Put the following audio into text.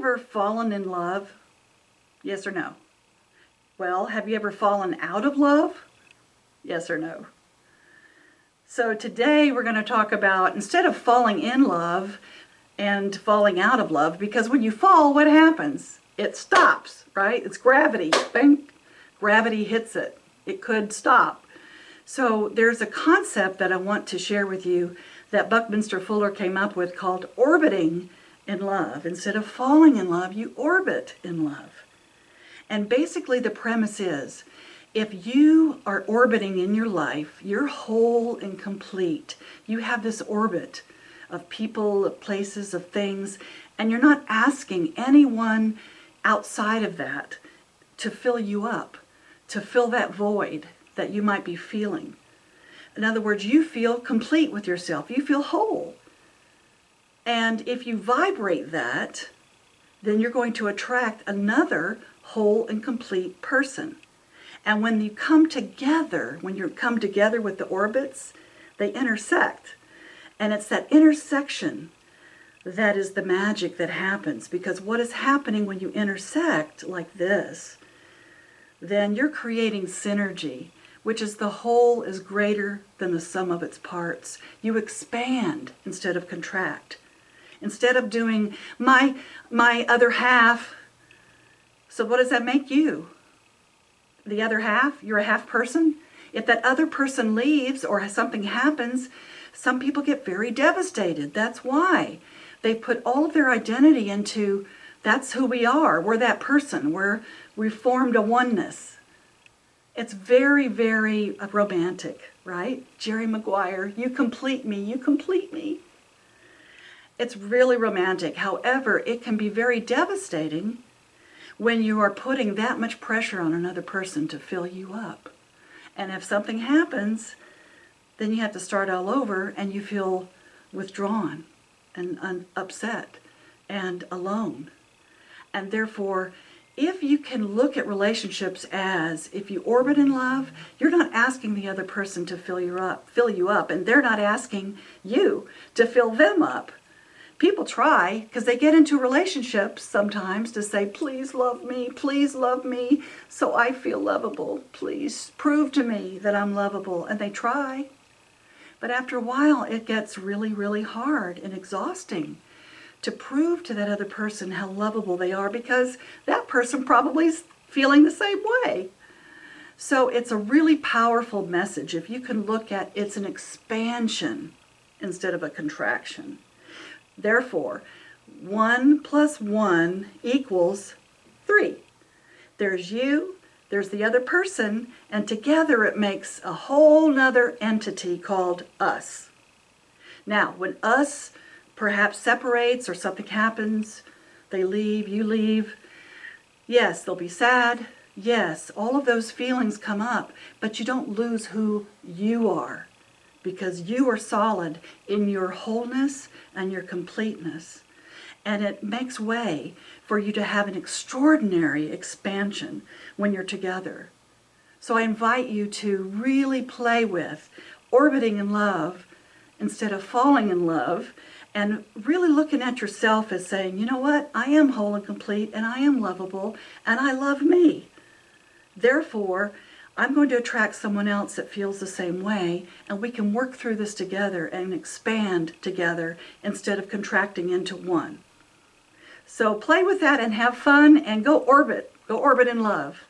ever fallen in love? Yes or no? Well, have you ever fallen out of love? Yes or no? So today we're going to talk about, instead of falling in love and falling out of love, because when you fall, what happens? It stops, right? It's gravity. Bang. Gravity hits it. It could stop. So there's a concept that I want to share with you that Buckminster Fuller came up with called orbiting in love. Instead of falling in love, you orbit in love. And basically the premise is, if you are orbiting in your life, you're whole and complete. You have this orbit of people, of places, of things, and you're not asking anyone outside of that to fill you up, to fill that void that you might be feeling. In other words, you feel complete with yourself. You feel whole. And if you vibrate that, then you're going to attract another whole and complete person. And when you come together, with the orbits, they intersect. And it's that intersection that is the magic that happens. Because what is happening when you intersect like this, then you're creating synergy, which is the whole is greater than the sum of its parts. You expand instead of contract. Instead of doing my other half, so what does that make you? The other half? You're a half person? If that other person leaves or something happens, some people get very devastated. That's why. They put all of their identity into, that's who we are. We're that person. We've formed a oneness. It's very, very romantic, right? Jerry Maguire, you complete me, you complete me. It's really romantic. However, it can be very devastating when you are putting that much pressure on another person to fill you up. And if something happens, then you have to start all over and you feel withdrawn and upset and alone. And therefore, if you can look at relationships as, if you orbit in love, you're not asking the other person to fill you up, and they're not asking you to fill them up. People try, because they get into relationships sometimes to say, please love me, so I feel lovable. Please prove to me that I'm lovable. And they try. But after a while, it gets really, really hard and exhausting to prove to that other person how lovable they are, because that person probably is feeling the same way. So it's a really powerful message. If you can look at, it's an expansion instead of a contraction. Therefore, 1 + 1 = 3. There's you, there's the other person, and together it makes a whole nother entity called us. Now, when us perhaps separates or something happens, they leave, you leave, yes, they'll be sad. Yes, all of those feelings come up, but you don't lose who you are, because you are solid in your wholeness and your completeness. And it makes way for you to have an extraordinary expansion when you're together. So I invite you to really play with orbiting in love instead of falling in love, and really looking at yourself as saying, you know what, I am whole and complete, and I am lovable, and I love me. Therefore, I'm going to attract someone else that feels the same way, and we can work through this together and expand together instead of contracting into one. So play with that and have fun and go orbit in love.